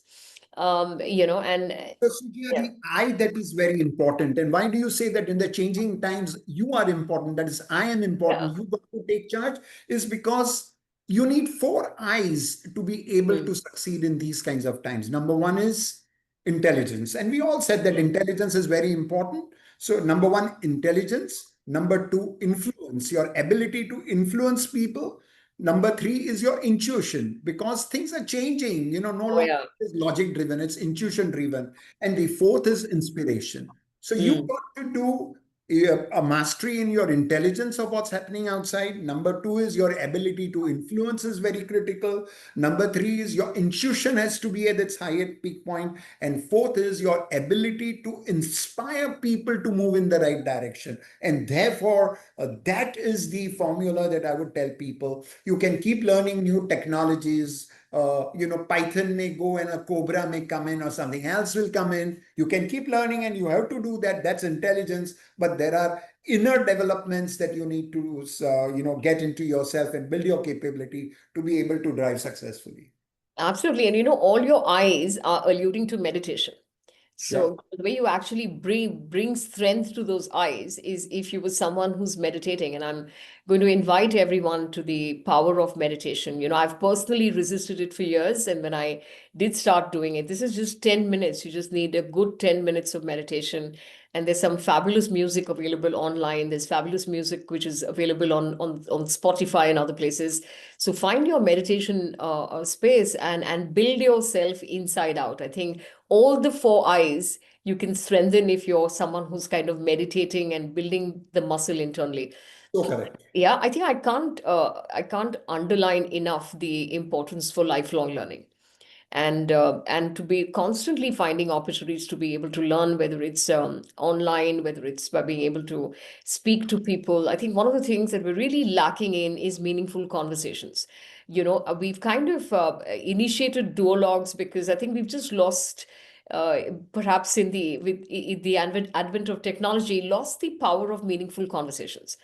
And So, Sujaya, yeah, the I that is very important. And why do you say that in the changing times you are important? That is, I am yeah. important. You got to take charge. Is because you need four eyes to be able Mm, to succeed in these kinds of times. Number one is intelligence, and we all said that mm. intelligence is very important. So, number one, intelligence. Number two, influence. Your ability to influence people. Number three is your intuition because things are changing. No Oh, longer yeah. is logic driven, it's intuition driven. And the fourth is inspiration. So you Mm. got to do a mastery in your intelligence of what's happening outside. Number two is your ability to influence is very critical. Number three is your intuition has to be at its highest peak point. And fourth is your ability to inspire people to move in the right direction. And therefore, that is the formula that I would tell people. You can keep learning new technologies. Python may go and a cobra may come in or something else will come in. You can keep learning and you have to do that. That's intelligence. But there are inner developments that you need to get into yourself and build your capability to be able to drive successfully. Absolutely. And all your eyes are alluding to meditation. Yeah. So the way you actually bring strength to those eyes is if you were someone who's meditating. And I'm going to invite everyone to the power of meditation. I've personally resisted it for years. And when I did start doing it, this is just 10 minutes. You just need a good 10 minutes of meditation. And there's some fabulous music available online. There's fabulous music which is available on Spotify and other places. So find your meditation space and build yourself inside out. I think all the four eyes you can strengthen if you're someone who's kind of meditating and building the muscle internally. So correct. Yeah, I think I can't underline enough the importance for lifelong learning and to be constantly finding opportunities to be able to learn, whether it's online, whether it's by being able to speak to people. I think one of the things that we're really lacking in is meaningful conversations. We've kind of initiated duologues because I think we've just lost uh, perhaps in the advent of technology, lost the power of meaningful conversations.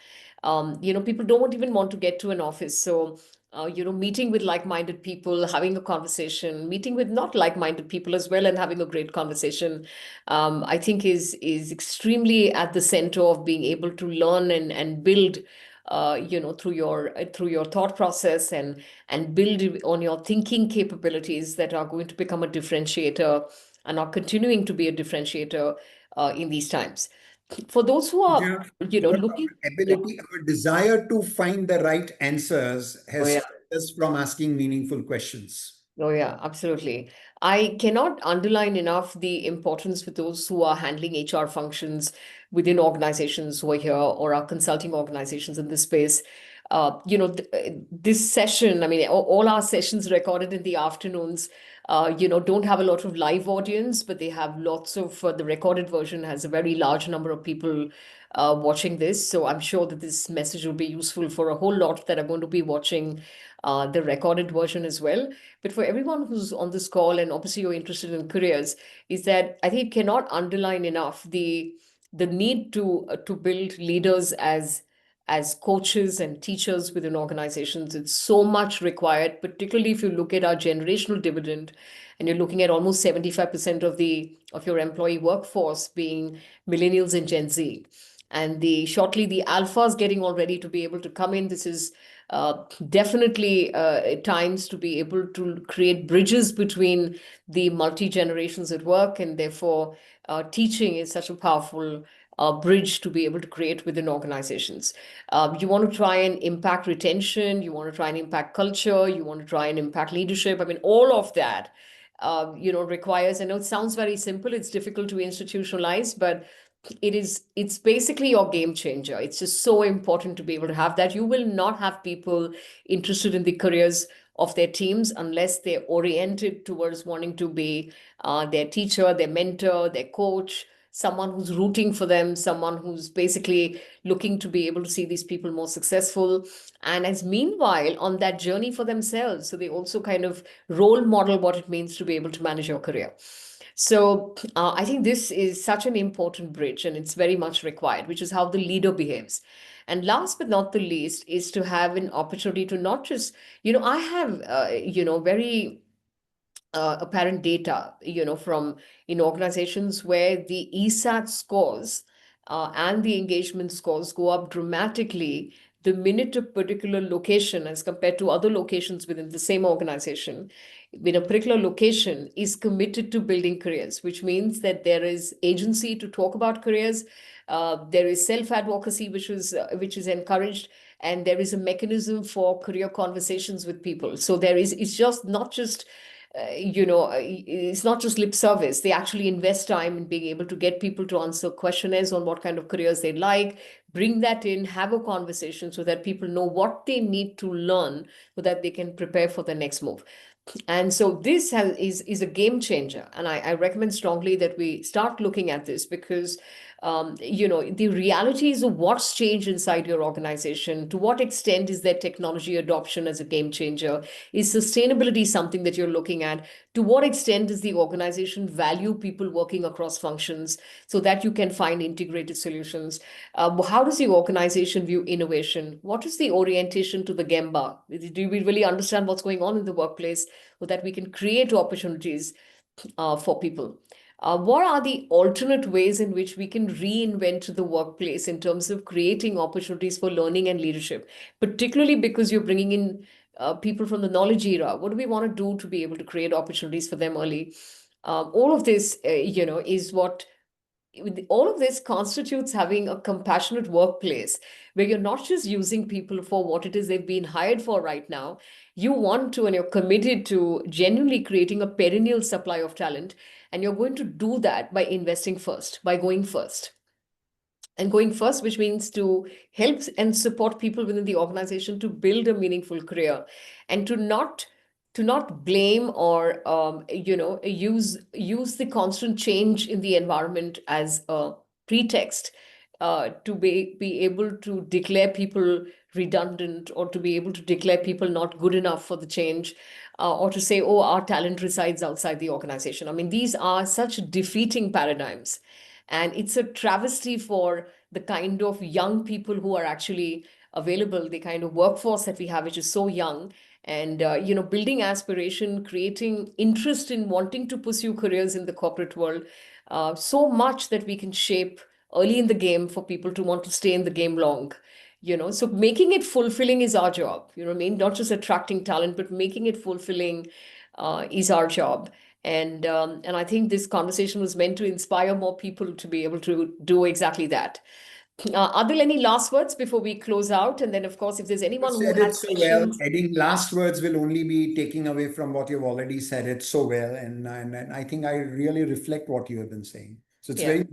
People don't even want to get to an office. So, meeting with like-minded people, having a conversation, meeting with not like-minded people as well, and having a great conversation, I think is extremely at the center of being able to learn and build, through your thought process and build on your thinking capabilities that are going to become a differentiator and are continuing to be a differentiator in these times. For those who are, Yeah, our looking, yeah, ability, our desire to find the right answers oh has yeah. kept us from asking meaningful questions. Oh, yeah, absolutely. I cannot underline enough the importance for those who are handling HR functions within organizations who are here or are consulting organizations in this space. This session, I mean, all our sessions recorded in the afternoons, don't have a lot of live audience, but they have lots of, the recorded version has a very large number of people watching this. So I'm sure that this message will be useful for a whole lot that are going to be watching the recorded version as well. But for everyone who's on this call, and obviously you're interested in careers, is that I think it cannot underline enough the need to build leaders as coaches and teachers within organizations. It's so much required, particularly if you look at our generational dividend, and you're looking at almost 75% of your employee workforce being millennials and Gen Z. And shortly the alphas getting all ready to be able to come in. This is definitely times to be able to create bridges between the multi generations at work, and therefore teaching is such a powerful bridge to be able to create within organizations. You want to try and impact retention, you want to try and impact culture, you want to try and impact leadership. I mean, all of that requires, I know it sounds very simple, it's difficult to institutionalize, but it's basically your game changer. It's just so important to be able to have that. You will not have people interested in the careers of their teams unless they're oriented towards wanting to be their teacher, their mentor, their coach, someone who's rooting for them, someone who's basically looking to be able to see these people more successful, and as meanwhile on that journey for themselves, so they also kind of role model what it means to be able to manage your career. So I think this is such an important bridge, and it's very much required, which is how the leader behaves. And last but not the least is to have an opportunity to not just, I have, very apparent data, from in organizations where the ESAT scores and the engagement scores go up dramatically the minute a particular location, as compared to other locations within the same organization, when a particular location is committed to building careers, which means that there is agency to talk about careers, there is self advocacy, which is encouraged, and there is a mechanism for career conversations with people. So it's just not just it's not just lip service. They actually invest time in being able to get people to answer questionnaires on what kind of careers they like, bring that in, have a conversation so that people know what they need to learn so that they can prepare for the next move. And so is a game changer, and I recommend strongly that we start looking at this, because the realities of what's changed inside your organization. To what extent is there technology adoption as a game changer? Is sustainability something that you're looking at? To what extent does the organization value people working across functions so that you can find integrated solutions? How does the organization view innovation? What is the orientation to the Gemba? Do we really understand what's going on in the workplace so that we can create opportunities for people? What are the alternate ways in which we can reinvent the workplace in terms of creating opportunities for learning and leadership, particularly because you're bringing in people from the knowledge era? What do we want to do to be able to create opportunities for them early? All of this, is what all of this constitutes having a compassionate workplace where you're not just using people for what it is they've been hired for right now. You want to, and you're committed to genuinely creating a perennial supply of talent. And you're going to do that by investing first, by going first. And going first, which means to help and support people within the organization to build a meaningful career, and to not blame or use the constant change in the environment as a pretext to be able to declare people redundant, or to be able to declare people not good enough for the change, or to say, oh, our talent resides outside the organization. I mean, these are such defeating paradigms. And it's a travesty for the kind of young people who are actually available, the kind of workforce that we have, which is so young. And, building aspiration, creating interest in wanting to pursue careers in the corporate world, so much that we can shape early in the game for people to want to stay in the game long. So making it fulfilling is our job. You know what I mean? Not just attracting talent, but making it fulfilling is our job. And I think this conversation was meant to inspire more people to be able to do exactly that. Adil, any last words before we close out? And then, of course, if there's You anyone who said it has so well. questions. Adding last words will only be taking away from what you've already said it so well. And I think I really reflect what you have been saying. So it's Yeah. very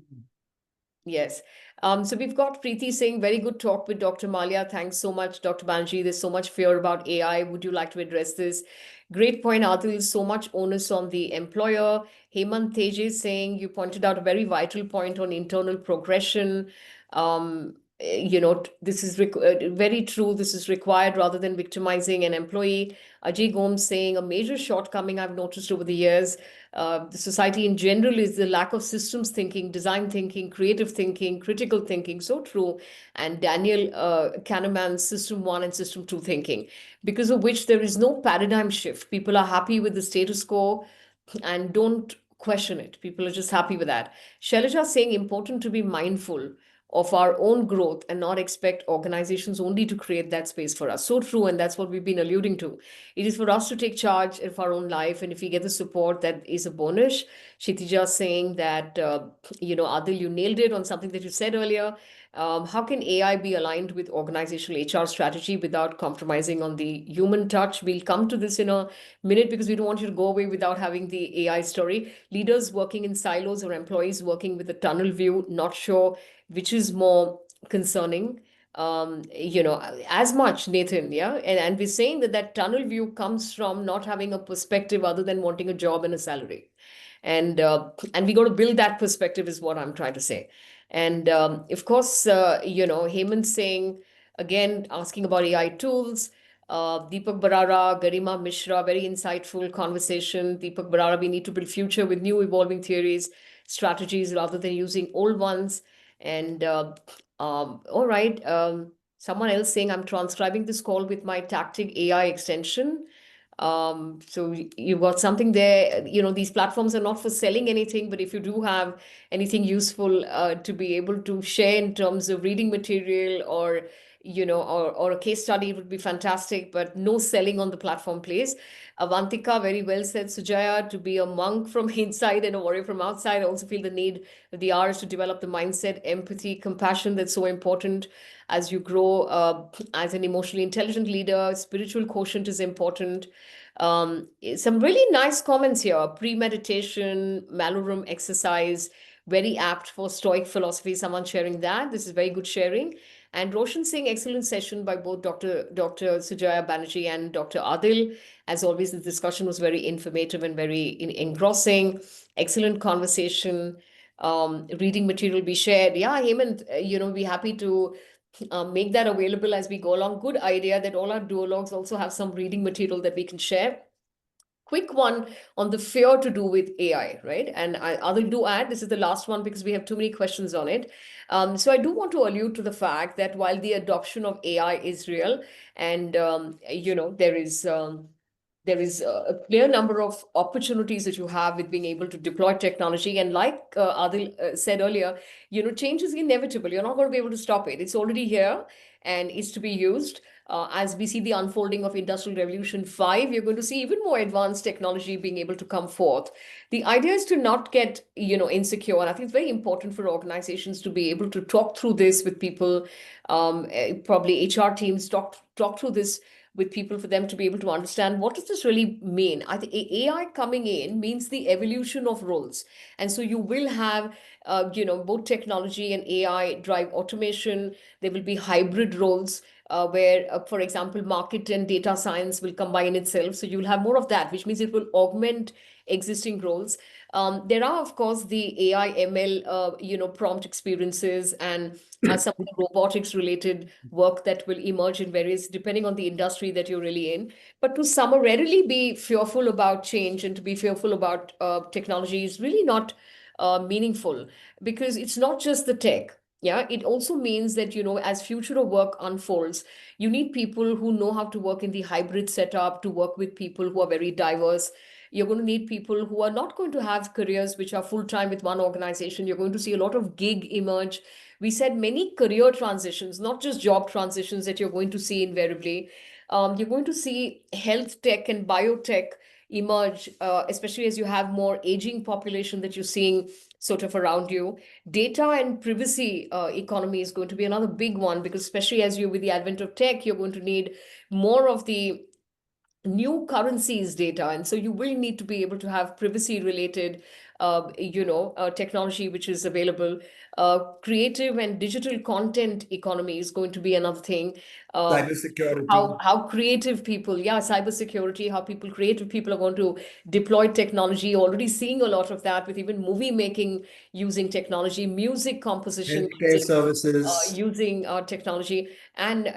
Yes. So we've got Preeti saying, very good talk with Dr. Malia. Thanks so much, Dr. Banerjee. There's so much fear about AI. Would you like to address this? Great point, Adil. So much onus on the employer. Hemant Tej is saying, you pointed out a very vital point on internal progression. This is very true. This is required rather than victimizing an employee. Ajay Gomes saying, a major shortcoming I've noticed over the years, the society in general, is the lack of systems thinking, design thinking, creative thinking, critical thinking. So true. And Daniel Kahneman's System 1 and System 2 thinking, because of which there is no paradigm shift. People are happy with the status quo and don't question it. People are just happy with that. Shailaja saying, important to be mindful of our own growth and not expect organizations only to create that space for us. So true. And that's what we've been alluding to. It is for us to take charge of our own life. And if we get the support, that is a bonus. Kshitija saying that, Adil, you nailed it on something that you said earlier. How can AI be aligned with organizational HR strategy without compromising on the human touch? We'll come to this in a minute because we don't want you to go away without having the AI story. Leaders working in silos or employees working with a tunnel view, not sure which is more concerning. As much, Nathan, yeah. And we're saying that that tunnel view comes from not having a perspective other than wanting a job and a salary. And we got to build that perspective, is what I'm trying to say. And of course, Hemant saying, again, asking about AI tools. Deepak Barara, Garima Mishra, very insightful conversation. Deepak Barara, we need to build future with new evolving theories, strategies, rather than using old ones. And all right, someone else saying, I'm transcribing this call with my Tactic AI extension. So you've got something there. These platforms are not for selling anything, but if you do have anything useful to be able to share in terms of reading material, or a case study, it would be fantastic, but no selling on the platform, please. Avantika, very well said, Sujaya, to be a monk from inside and a warrior from outside. I also feel the need of the hours to develop the mindset, empathy, compassion that's so important as you grow as an emotionally intelligent leader. Spiritual quotient is important. Some really nice comments here. Premeditation, Malorum exercise, very apt for Stoic philosophy. Someone sharing that. This is very good sharing. And Roshan Singh, excellent session by both Dr. Sujaya Banerjee and Dr. Adil. As always, the discussion was very informative and very engrossing. Excellent conversation. Reading material be shared. Yeah, Hemant, be happy to make that available as we go along. Good idea that all our duologues also have some reading material that we can share. Quick one on the fear to do with AI, right? And I will do add, this is the last one because we have too many questions on it. So I do want to allude to the fact that while the adoption of AI is real, and there is a clear number of opportunities that you have with being able to deploy technology. And like Adil said earlier, change is inevitable. You're not going to be able to stop it. It's already here and is to be used. As we see the unfolding of Industrial Revolution 5, you're going to see even more advanced technology being able to come forth. The idea is to not get, insecure. And I think it's very important for organizations to be able to talk through this with people, probably HR teams, talk through this with people for them to be able to understand what does this really mean. I think AI coming in means the evolution of roles. And so you will have, both technology and AI drive automation. There will be hybrid roles where, for example, market and data science will combine itself. So you'll have more of that, which means it will augment existing roles. There are, of course, the AI, ML, prompt experiences and some of the robotics related work that will emerge in various, depending on the industry that you're really in. But to summarily be fearful about change and to be fearful about technology is really not meaningful, because it's not just the tech. Yeah, it also means that, as future of work unfolds, you need people who know how to work in the hybrid setup, to work with people who are very diverse. You're going to need people who are not going to have careers which are full time with one organization. You're going to see a lot of gig emerge. We said many career transitions, not just job transitions, that you're going to see invariably. You're going to see health tech and biotech emerge, especially as you have more aging population that you're seeing sort of around you. Data and privacy economy is going to be another big one, because especially as you, with the advent of tech, you're going to need more of the new currencies data, and so you will need to be able to have privacy related technology which is available. Creative and digital content economy is going to be another thing. uh, Cybersecurity. how creative people, yeah, cybersecurity, how creative people are going to deploy technology. Already seeing a lot of that with even movie making using technology, music composition Healthcare services. using technology. And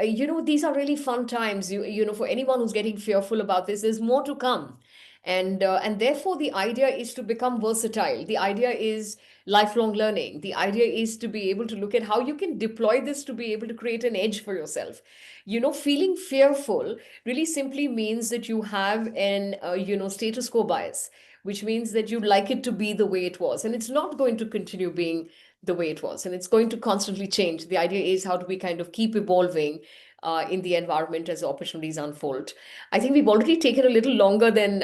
these are really fun times. For anyone who's getting fearful about this, there's more to come. And therefore the idea is to become versatile. The idea is lifelong learning. The idea is to be able to look at how you can deploy this to be able to create an edge for yourself. Feeling fearful really simply means that you have an status quo bias, which means that you'd like it to be the way it was, and it's not going to continue being the way it was, and it's going to constantly change. The idea is, how do we kind of keep evolving in the environment as opportunities unfold? I think we've already taken a little longer than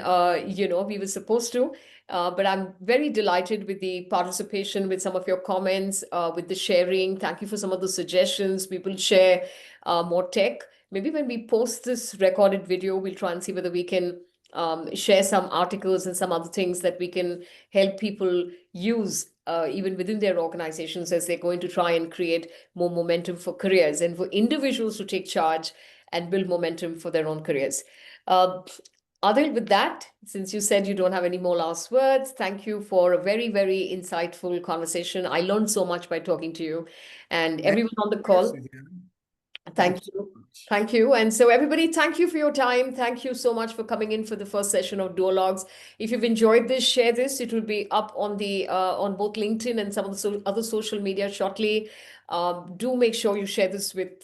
we were supposed to, but I'm very delighted with the participation, with some of your comments, with the sharing. Thank you for some of the suggestions. We will share more tech. Maybe when we post this recorded video, we'll try and see whether we can share some articles and some other things that we can help people use even within their organizations, as they're going to try and create more momentum for careers, and for individuals to take charge and build momentum for their own careers. Uh, Adil, with that, since you said you don't have any more last words, thank you for a very, very insightful conversation. I learned so much by talking to you, and Thank everyone on the you, call. Sujaya. Thank Thank you so you. much. Thank you. And so, everybody, thank you for your time. Thank you so much for coming in for the first session of Duologues. If you've enjoyed this, share this. It will be up on the on both LinkedIn and some of the other social media shortly. Do make sure you share this with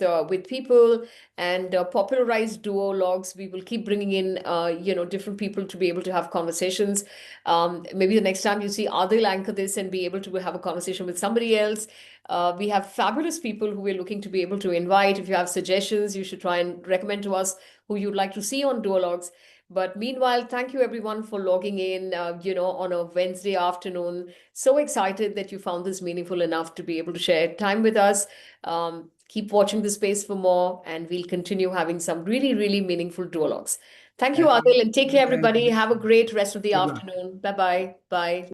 people, and popularize Duologues. We will keep bringing in different people to be able to have conversations. Maybe the next time you see Adil anchor this and be able to have a conversation with somebody else. We have fabulous people who we're looking to be able to invite. If you have suggestions, you should try and recommend to us who you'd like to see on Duologues. But meanwhile, thank you everyone for logging in, on a Wednesday afternoon. So excited that you found this meaningful enough to be able to share time with us. Keep watching the space for more, and we'll continue having some really, really meaningful Duologues. Thank you, Thank you. Adil, and take care, Thank everybody. you. Have a great rest of the Good luck. afternoon. Bye-bye. Bye.